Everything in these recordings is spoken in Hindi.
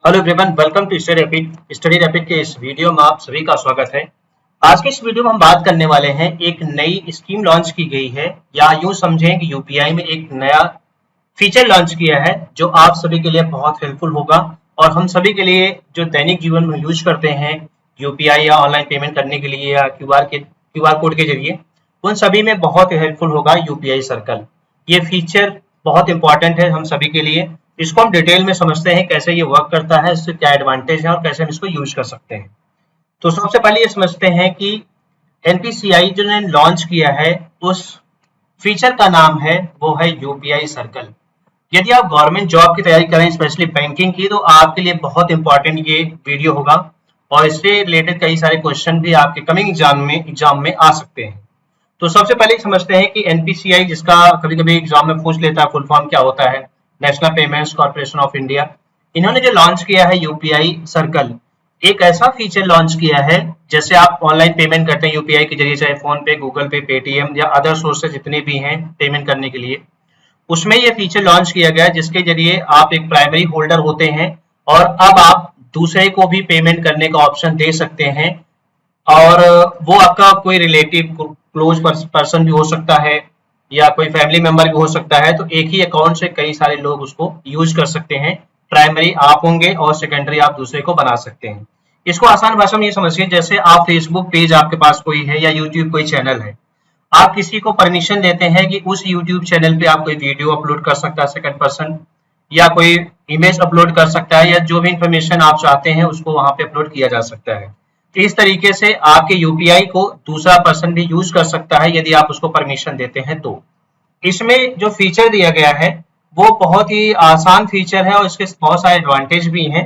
Hello everyone, welcome to Study Rapid के इस वीडियो में आप सभी का स्वागत है। आज के इस वीडियो में हम बात करने वाले हैं, एक नई स्कीम लॉन्च की गई है या यूं समझें कि यूपीआई में एक नया फीचर लॉन्च किया है जो आप सभी के लिए बहुत हेल्पफुल होगा और हम सभी के लिए जो दैनिक जीवन में यूज करते हैं यूपीआई या ऑनलाइन पेमेंट करने के लिए या क्यूआर कोड के जरिए, उन सभी में बहुत हेल्पफुल होगा यूपीआई सर्कल। ये फीचर बहुत इंपॉर्टेंट है हम सभी के लिए। इसको हम डिटेल में समझते हैं कैसे ये वर्क करता है, इससे क्या एडवांटेज है और कैसे हम इसको यूज कर सकते हैं। तो सबसे पहले ये समझते हैं कि एनपीसीआई जो ने लॉन्च किया है उस फीचर का नाम है वो है यूपीआई सर्कल। यदि आप गवर्नमेंट जॉब की तैयारी करें, स्पेशली बैंकिंग की, तो आपके लिए बहुत इंपॉर्टेंट ये वीडियो होगा और इससे रिलेटेड कई सारे क्वेश्चन भी आपके कमिंग एग्जाम में आ सकते हैं। तो सबसे पहले समझते हैं कि एनपीसीआई, जिसका कभी कभी एग्जाम में पूछ लेता है फुल फॉर्म क्या होता है, national payments corporation of India. इन्होंने जो लॉन्च किया है यूपीआई सर्कल, एक ऐसा फीचर लॉन्च किया है जैसे आप ऑनलाइन पेमेंट करते हैं यूपीआई के जरिए, चाहे फोन पे, गूगल पे, पेटीएम या अदर सोर्सेज जितने भी हैं पेमेंट करने के लिए, उसमें ये फीचर लॉन्च किया गया जिसके जरिए आप एक प्राइमरी होल्डर होते हैं और अब आप दूसरे को भी पेमेंट करने का ऑप्शन दे सकते हैं। और वो आपका कोई रिलेटिव क्लोज पर्सन भी हो सकता है या कोई फैमिली मेंबर भी हो सकता है। तो एक ही अकाउंट से कई सारे लोग उसको यूज कर सकते हैं। प्राइमरी आप होंगे और सेकेंडरी आप दूसरे को बना सकते हैं। इसको आसान भाषा में ये समझिए, जैसे आप फेसबुक पेज आपके पास कोई है या यूट्यूब कोई चैनल है, आप किसी को परमिशन देते हैं कि उस यूट्यूब चैनल पे आप कोई वीडियो अपलोड कर सकता है सेकंड पर्सन, या कोई इमेज अपलोड कर सकता है, या जो भी इंफॉर्मेशन आप चाहते हैं उसको वहां पे अपलोड किया जा सकता है। तो इस तरीके से आपके यूपीआई को दूसरा पर्सन भी यूज कर सकता है यदि आप उसको परमिशन देते हैं। तो इसमें जो फीचर दिया गया है वो बहुत ही आसान फीचर है और इसके बहुत सारे एडवांटेज भी हैं।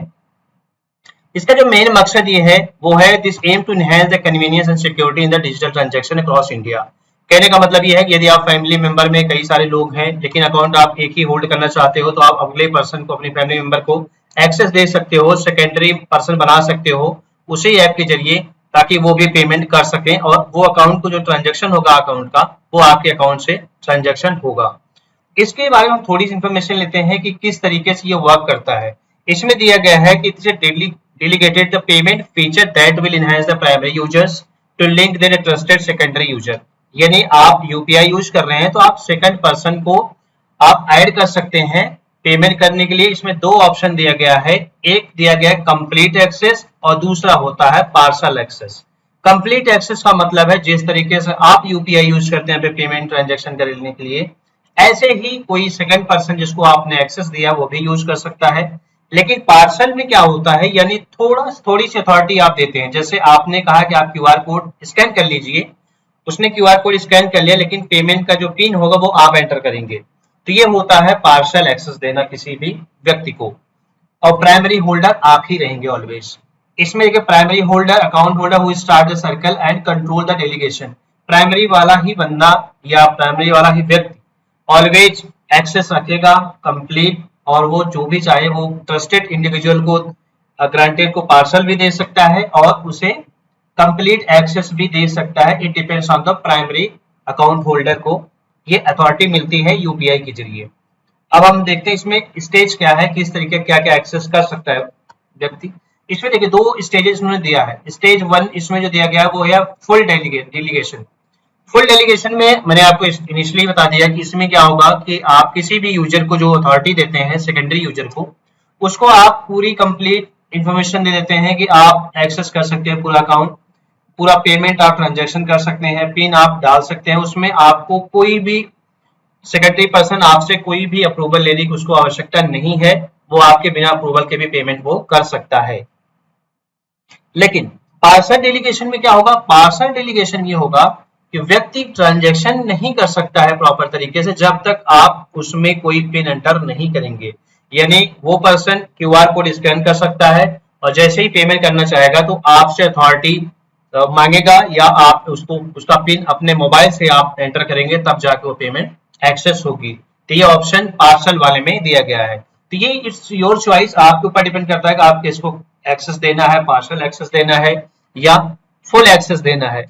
इसका जो मेन मकसद ये है वो है this aim to enhance the convenience and security in the digital transaction across India. कहने का मतलब ये है कि यदि आप फैमिली मेंबर में कई सारे लोग हैं लेकिन अकाउंट आप एक ही होल्ड करना चाहते हो, तो आप अगले पर्सन को, अपनी फैमिली मेंबर को एक्सेस दे सकते हो, सेकेंडरी पर्सन बना सकते हो उसी ऐप के जरिए, ताकि वो भी पेमेंट कर सकें और वो अकाउंट को जो ट्रांजैक्शन होगा अकाउंट का, वो आपके अकाउंट से ट्रांजैक्शन होगा। इसके बारे में हम थोड़ी सी इंफॉर्मेशन लेते हैं कि किस तरीके से ये वर्क करता है। इसमें दिया गया है कि delegated the payment feature that will enhance the primary users to link their trusted secondary user. यानी आप यूपीआई यूज कर रहे हैं तो आप सेकंड पर्सन को आप ऐड कर सकते हैं पेमेंट करने के लिए। इसमें दो ऑप्शन दिया गया है, एक दिया गया है कंप्लीट एक्सेस और दूसरा होता है पार्शल एक्सेस। कंप्लीट एक्सेस का मतलब है जिस तरीके से आप यूपीआई यूज करते हैं पेमेंट ट्रांजैक्शन करने के लिए, ऐसे ही कोई सेकंड पर्सन जिसको आपने एक्सेस दिया वो भी यूज कर सकता है। लेकिन पार्सल में क्या होता है, यानी थोड़ी सी अथॉरिटी आप देते हैं। जैसे आपने कहा कि आप क्यूआर कोड स्कैन कर लीजिए, उसने क्यूआर कोड स्कैन कर लिया लेकिन पेमेंट का जो पिन होगा वो आप एंटर करेंगे, तो ये होता है पार्शल एक्सेस देना किसी भी व्यक्ति को। और प्राइमरी होल्डर आप ही रहेंगे ऑलवेज। इसमें देखिए, primary holder account holder who start the circle and control the delegation. Primary वाला ही बंदा या प्राइमरी वाला ही व्यक्ति ऑलवेज एक्सेस रखेगा कंप्लीट, और वो जो भी चाहे वो ट्रस्टेड इंडिविजुअल को, ग्रांटेड को पार्सल भी दे सकता है और उसे कंप्लीट एक्सेस भी दे सकता है। It depends on the primary account holder को ये अथॉरिटी मिलती है यूपीआई के जरिए। अब हम देखते हैं इसमें स्टेज क्या है, किस तरीके क्या क्या एक्सेस कर सकता है व्यक्ति। इसमें देखिए दो स्टेजेस उन्होंने दिया है। स्टेज 1 इसमें जो दिया गया है वो है फुल डेलीगेशन। फुल डेलीगेशन में मैंने आपको इनिशियली बता दिया कि इसमें क्या होगा कि आप किसी भी यूजर को जो अथॉरिटी देते हैं सेकेंडरी यूजर को, उसको आप पूरी कंप्लीट इंफॉर्मेशन दे देते हैं कि आप एक्सेस कर सकते हैं पूरा अकाउंट, पूरा पेमेंट आप ट्रांजैक्शन कर सकते हैं, पिन आप डाल सकते हैं। उसमें आपको कोई भी सेक्रेटरी पर्सन आपसे कोई भी अप्रूवल लेने की उसको आवश्यकता नहीं है, वो आपके बिना अप्रूवल के भी पेमेंट वो कर सकता है। लेकिन पार्सल डेलीगेशन में क्या होगा, पार्सल डेलीगेशन ये होगा कि व्यक्ति ट्रांजैक्शन नहीं कर सकता है प्रॉपर तरीके से जब तक आप उसमें कोई पिन एंटर नहीं करेंगे। यानी वो पर्सन क्यूआर कोड स्कैन कर सकता है और जैसे ही पेमेंट करना चाहेगा तो आपसे अथॉरिटी मांगेगा या आप उसको उसका पिन अपने मोबाइल से आप एंटर करेंगे, तब जाके वो पेमेंट एक्सेस होगी। तो ये ऑप्शन पार्सल वाले में दिया गया है। तो ये इट्स योर चॉइस, आपके ऊपर डिपेंड करता है कि आप किसको एक्सेस देना है, पार्सल एक्सेस देना है या फुल एक्सेस देना है।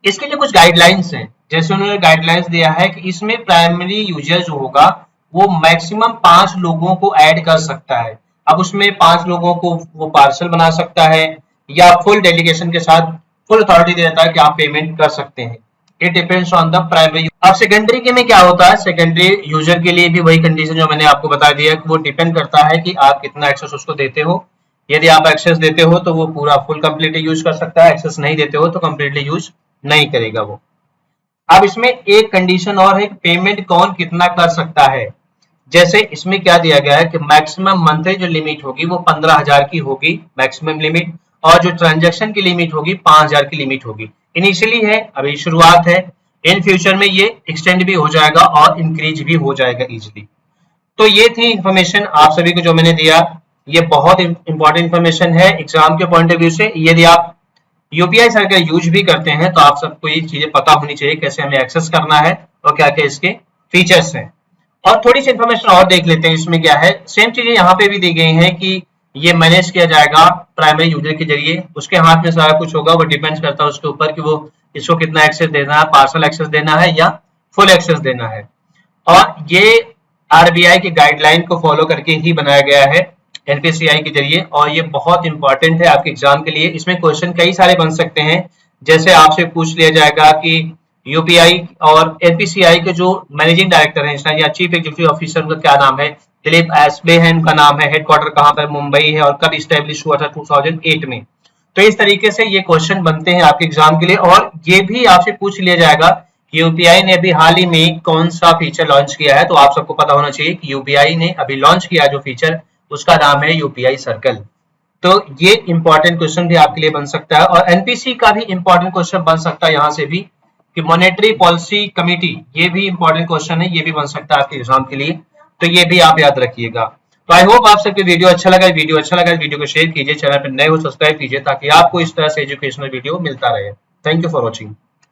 इसके लिए कुछ गाइडलाइंस हैं। जैसे उन्होंने गाइडलाइंस दिया है कि इसमें प्राइमरी यूजर जो होगा वो मैक्सिमम 5 लोगों को ऐड कर सकता है। अब उसमें 5 लोगों को वो पार्सल बना सकता है या फुल डेलीगेशन के साथ फुल अथॉरिटी दे देता है कि आप पेमेंट कर सकते हैं। It depends on the primary. अब सेकेंडरी के में क्या होता है, सेकेंडरी यूजर के लिए भी वही कंडीशन जो मैंने आपको बता दिया कि वो डिपेंड करता है कि आप कितना एक्सेस उसको देते हो। यदि आप एक्सेस देते हो तो वो पूरा फुल कंप्लीटली यूज कर सकता है, एक्सेस नहीं देते हो तो कंप्लीटली यूज नहीं करेगा वो। अब इसमें एक कंडीशन और है, पेमेंट कौन कितना कर सकता है। जैसे इसमें क्या दिया गया है कि मैक्सिमम मंथली जो लिमिट होगी वो 15,000 की होगी मैक्सिमम लिमिट, और जो ट्रांजैक्शन की लिमिट होगी 5,000 की लिमिट होगी। इनिशियली है, अभी शुरुआत है, इन फ्यूचर में ये एक्सटेंड भी हो जाएगा और इंक्रीज भी हो जाएगा इजिली। तो ये थी इंफॉर्मेशन आप सभी को जो मैंने दिया, ये बहुत इंपॉर्टेंट इंफॉर्मेशन है एग्जाम के पॉइंट ऑफ व्यू से। यदि आप यूपीआई सर्कल यूज भी करते हैं तो आप सबको ये चीजें पता होनी चाहिए कैसे हमें एक्सेस करना है और क्या क्या इसके फीचर्स हैं। और थोड़ी सी इन्फॉर्मेशन और देख लेते हैं इसमें क्या है। सेम चीजें यहाँ पे भी दी गई हैं कि ये मैनेज किया जाएगा प्राइमरी यूजर के जरिए, उसके हाथ में सारा कुछ होगा, वो डिपेंड करता है उसके ऊपर कि वो इसको कितना एक्सेस देना है, पार्सल एक्सेस देना है या फुल एक्सेस देना है। और ये आरबीआई की गाइडलाइन को फॉलो करके ही बनाया गया है एनपीसीआई के जरिए, और ये बहुत इंपॉर्टेंट है आपके एग्जाम के लिए। इसमें क्वेश्चन कई सारे बन सकते हैं, जैसे आपसे पूछ लिया जाएगा कि यूपीआई और एनपीसीआई के जो मैनेजिंग डायरेक्टर हैं या चीफ एग्जीक्यूटिव ऑफिसर उनका क्या नाम है, दिलीप एस्बेहन का नाम है, हेडक्वार्टर कहाँ पर, मुंबई है, और कब स्टैब्लिश हुआ था 2008 में। तो इस तरीके से ये क्वेश्चन बनते हैं आपके एग्जाम के लिए। और ये भी आपसे पूछ लिया जाएगा कि यूपीआई ने अभी हाल ही में कौन सा फीचर लॉन्च किया है, तो आप सबको पता होना चाहिए कि यूपीआई ने अभी लॉन्च किया जो फीचर उसका नाम है यूपीआई सर्कल। तो ये इंपॉर्टेंट क्वेश्चन भी आपके लिए बन सकता है। और एनपीसी का भी इंपॉर्टेंट क्वेश्चन बन सकता है यहाँ से भी कि मॉनेटरी पॉलिसी कमेटी, ये भी इंपॉर्टेंट क्वेश्चन है, ये भी बन सकता है आपके एग्जाम के लिए, तो ये भी आप याद रखिएगा। तो आई होप आप सबको वीडियो अच्छा लगा। वीडियो को शेयर कीजिए, चैनल पर नए हो सब्सक्राइब कीजिए ताकि आपको इस तरह से एजुकेशनल वीडियो मिलता रहे। Thank you for watching.